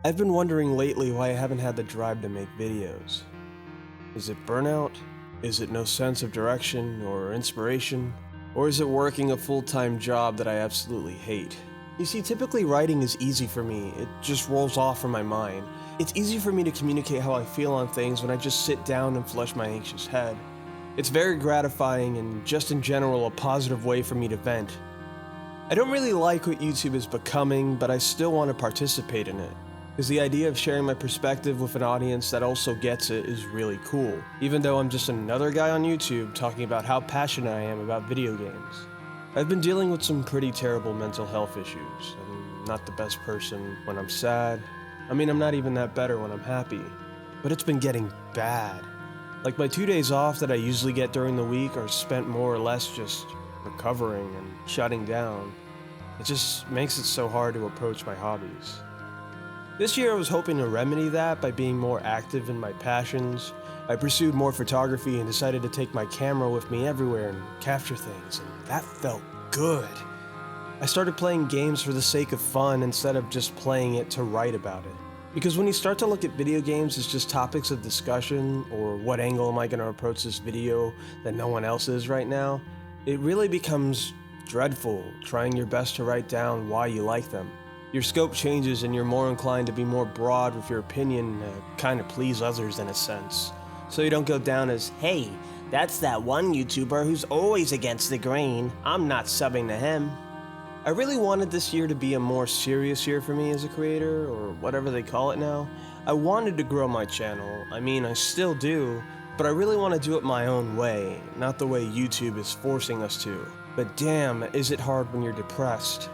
I've been wondering lately why I haven't had the drive to make videos. Is it burnout? Is it no sense of direction or inspiration? Or is it working a full-time job that I absolutely hate? You see, typically writing is easy for me. It just rolls off from my mind. It's easy for me to communicate how I feel on things when I just sit down and flush my anxious head. It's very gratifying and just in general a positive way for me to vent. I don't really like what YouTube is becoming, but I still want to participate in it. Because the idea of sharing my perspective with an audience that also gets it is really cool, even though I'm just another guy on YouTube talking about how passionate I am about video games. I've been dealing with some pretty terrible mental health issues. I'm not the best person when I'm sad. I'm not even that better when I'm happy. But it's been getting bad. Like my 2 days off that I usually get during the week are spent more or less just recovering and shutting down. It just makes it so hard to approach my hobbies. This year I was hoping to remedy that by being more active in my passions. I pursued more photography and decided to take my camera with me everywhere and capture things, and that felt good. I started playing games for the sake of fun instead of just playing it to write about it. Because when you start to look at video games as just topics of discussion, or what angle am I going to approach this video that no one else is right now, it really becomes dreadful trying your best to write down why you like them. Your scope changes and you're more inclined to be more broad with your opinion to kind of please others in a sense. So you don't go down as, hey, that's that one YouTuber who's always against the grain. I'm not subbing to him. I really wanted this year to be a more serious year for me as a creator, or whatever they call it now. I wanted to grow my channel. I still do, but I really want to do it my own way, not the way YouTube is forcing us to. But damn, is it hard when you're depressed.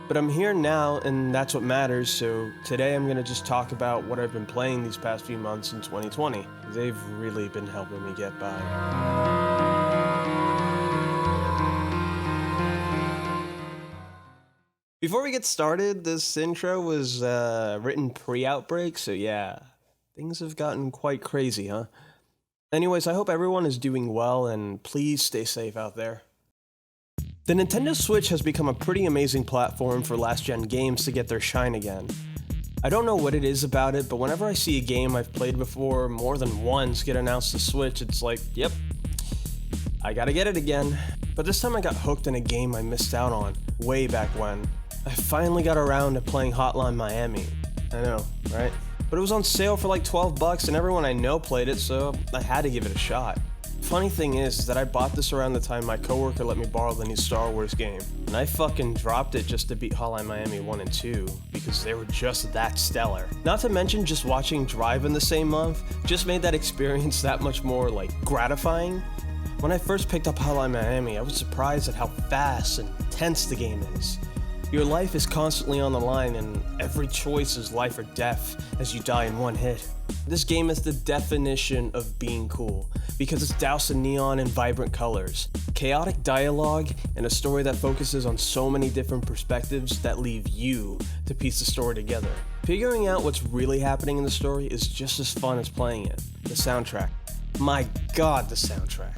But I'm here now, and that's what matters, so today I'm gonna just talk about what I've been playing these past few months in 2020. They've really been helping me get by. Before we get started, this intro was written pre-outbreak, so yeah, things have gotten quite crazy, huh? Anyways, I hope everyone is doing well, and please stay safe out there. The Nintendo Switch has become a pretty amazing platform for last-gen games to get their shine again. I don't know what it is about it, but whenever I see a game I've played before more than once get announced to Switch, it's like, yep, I gotta get it again. But this time I got hooked in a game I missed out on, way back when. I finally got around to playing Hotline Miami. I know, right? But it was on sale for like $12 and everyone I know played it, so I had to give it a shot. Funny thing is that I bought this around the time my coworker let me borrow the new Star Wars game, and I fucking dropped it just to beat Hotline Miami 1 and 2, because they were just that stellar. Not to mention just watching Drive in the same month just made that experience that much more, gratifying. When I first picked up Hotline Miami, I was surprised at how fast and tense the game is. Your life is constantly on the line, and every choice is life or death as you die in one hit. This game is the definition of being cool, because it's doused in neon and vibrant colors, chaotic dialogue, and a story that focuses on so many different perspectives that leave you to piece the story together. Figuring out what's really happening in the story is just as fun as playing it. The soundtrack. My god, the soundtrack.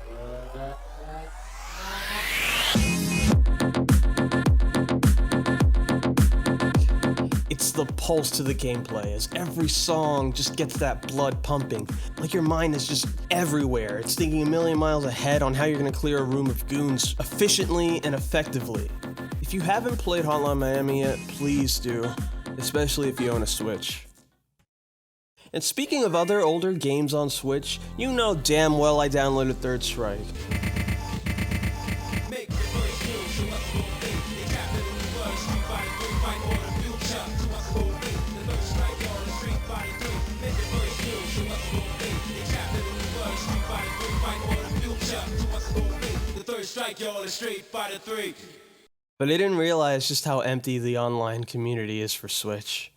It's the pulse to the gameplay, as every song just gets that blood pumping. Like your mind is just everywhere. It's thinking a million miles ahead on how you're gonna clear a room of goons efficiently and effectively. If you haven't played Hotline Miami yet, please do, especially if you own a Switch. And speaking of other older games on Switch, you know damn well I downloaded Third Strike. But I didn't realize just how empty the online community is for Switch.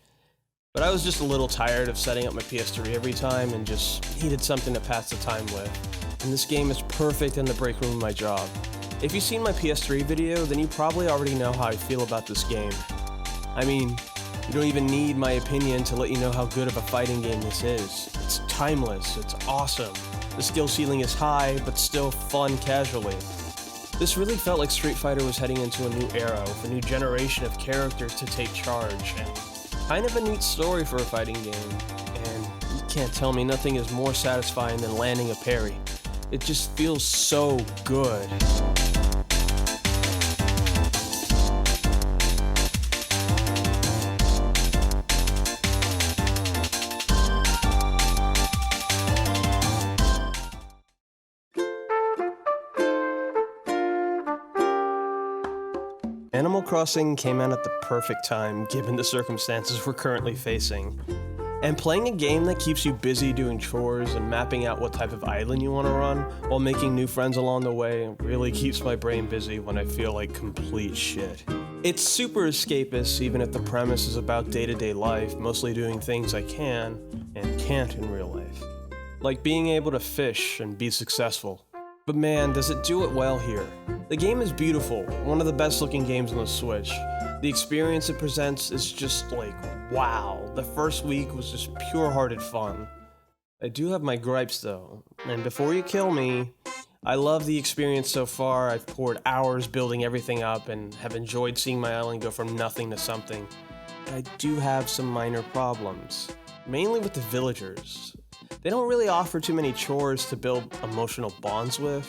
But I was just a little tired of setting up my PS3 every time and just needed something to pass the time with. And this game is perfect in the break room of my job. If you've seen my PS3 video, then you probably already know how I feel about this game. You don't even need my opinion to let you know how good of a fighting game this is. It's timeless, it's awesome. The skill ceiling is high, but still fun casually. This really felt like Street Fighter was heading into a new era with a new generation of characters to take charge, and Kind of a neat story for a fighting game, and you can't tell me nothing is more satisfying than landing a parry. It just feels so good. Animal Crossing came out at the perfect time given the circumstances we're currently facing. And playing a game that keeps you busy doing chores and mapping out what type of island you want to run while making new friends along the way really keeps my brain busy when I feel like complete shit. It's super escapist even if the premise is about day-to-day life, mostly doing things I can and can't in real life. Like being able to fish and be successful. But man, does it do it well here. The game is beautiful, one of the best looking games on the Switch. The experience it presents is just like, wow. The first week was just pure-hearted fun. I do have my gripes though, and before you kill me, I love the experience so far. I've poured hours building everything up and have enjoyed seeing my island go from nothing to something. I do have some minor problems, mainly with the villagers. They don't really offer too many chores to build emotional bonds with.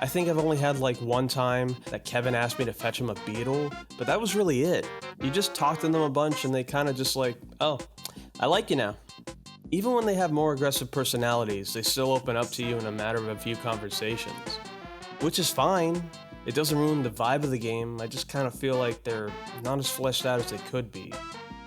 I think I've only had like one time that Kevin asked me to fetch him a beetle, but that was really it. You just talk to them a bunch and they kind of just like, oh, I like you now. Even when they have more aggressive personalities, they still open up to you in a matter of a few conversations. Which is fine. It doesn't ruin the vibe of the game, I just kind of feel like they're not as fleshed out as they could be.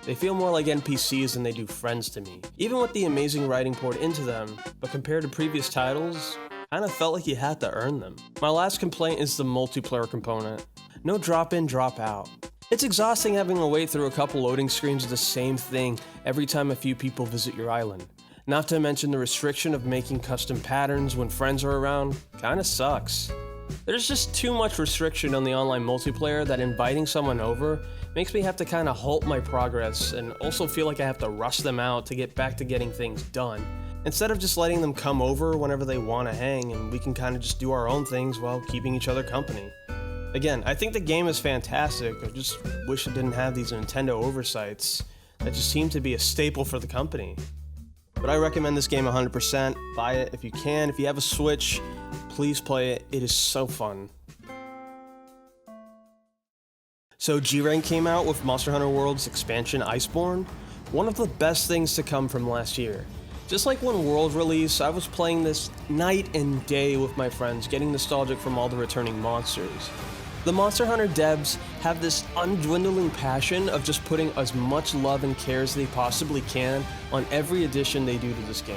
They feel more like NPCs than they do friends to me, even with the amazing writing poured into them, but compared to previous titles, kinda felt like you had to earn them. My last complaint is the multiplayer component. No drop in, drop out. It's exhausting having to wait through a couple loading screens of the same thing every time a few people visit your island. Not to mention the restriction of making custom patterns when friends are around, kinda sucks. There's just too much restriction on the online multiplayer that inviting someone over makes me have to kinda halt my progress and also feel like I have to rush them out to get back to getting things done. Instead of just letting them come over whenever they want to hang and we can kind of just do our own things while keeping each other company. Again, I think the game is fantastic, I just wish it didn't have these Nintendo oversights that just seem to be a staple for the company. But I recommend this game 100%, buy it if you can. If you have a Switch, please play it, it is so fun. So G-Rank came out with Monster Hunter World's expansion Iceborne, one of the best things to come from last year. Just like when World released, I was playing this night and day with my friends, getting nostalgic from all the returning monsters. The Monster Hunter devs have this undwindling passion of just putting as much love and care as they possibly can on every addition they do to this game.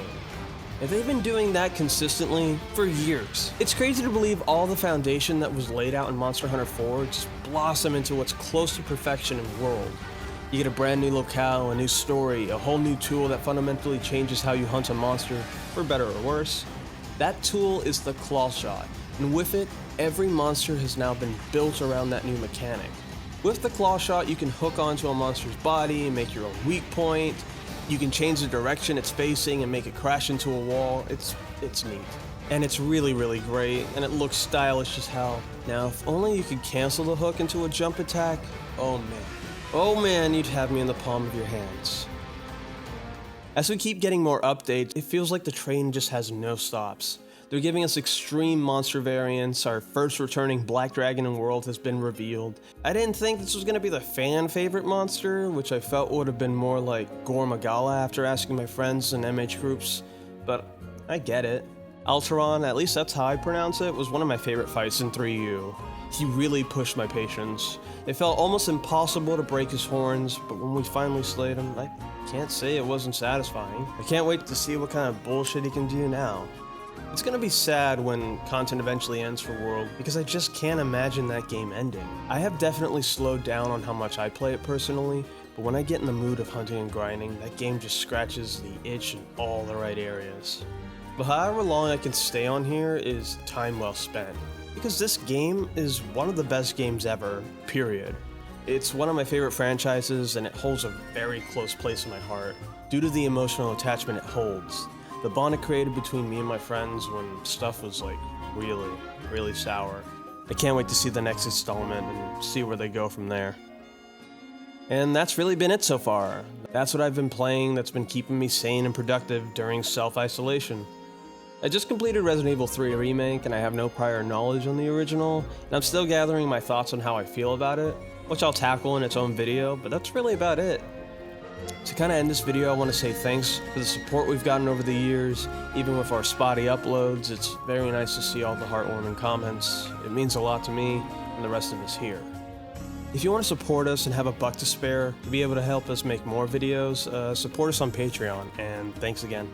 And they've been doing that consistently for years. It's crazy to believe all the foundation that was laid out in Monster Hunter 4 just blossom into what's close to perfection in World. You get a brand new locale, a new story, a whole new tool that fundamentally changes how you hunt a monster, for better or worse. That tool is the claw shot, and with it, every monster has now been built around that new mechanic. With the claw shot, you can hook onto a monster's body and make your own weak point. You can change the direction it's facing and make it crash into a wall. It's neat. And it's really, really great, and it looks stylish as hell. Now, if only you could cancel the hook into a jump attack, oh man. Oh man, you'd have me in the palm of your hands. As we keep getting more updates, it feels like the train just has no stops. They're giving us extreme monster variants, our first returning Black Dragon in World has been revealed. I didn't think this was going to be the fan favorite monster, which I felt would have been more like Gore Magala after asking my friends in MH groups, but I get it. Alteron, at least that's how I pronounce it, was one of my favorite fights in 3U. He really pushed my patience. It felt almost impossible to break his horns, but when we finally slayed him, I can't say it wasn't satisfying. I can't wait to see what kind of bullshit he can do now. It's gonna be sad when content eventually ends for World, because I just can't imagine that game ending. I have definitely slowed down on how much I play it personally, but when I get in the mood of hunting and grinding, that game just scratches the itch in all the right areas. But however long I can stay on here is time well spent. Because this game is one of the best games ever, period. It's one of my favorite franchises and it holds a very close place in my heart due to the emotional attachment it holds. The bond it created between me and my friends when stuff was like really, really sour. I can't wait to see the next installment and see where they go from there. And that's really been it so far. That's what I've been playing that's been keeping me sane and productive during self-isolation. I just completed Resident Evil 3 Remake, and I have no prior knowledge on the original, and I'm still gathering my thoughts on how I feel about it, which I'll tackle in its own video, but that's really about it. To kind of end this video, I want to say thanks for the support we've gotten over the years. Even with our spotty uploads, it's very nice to see all the heartwarming comments. It means a lot to me and the rest of us here. If you want to support us and have a buck to spare to be able to help us make more videos, support us on Patreon, and thanks again.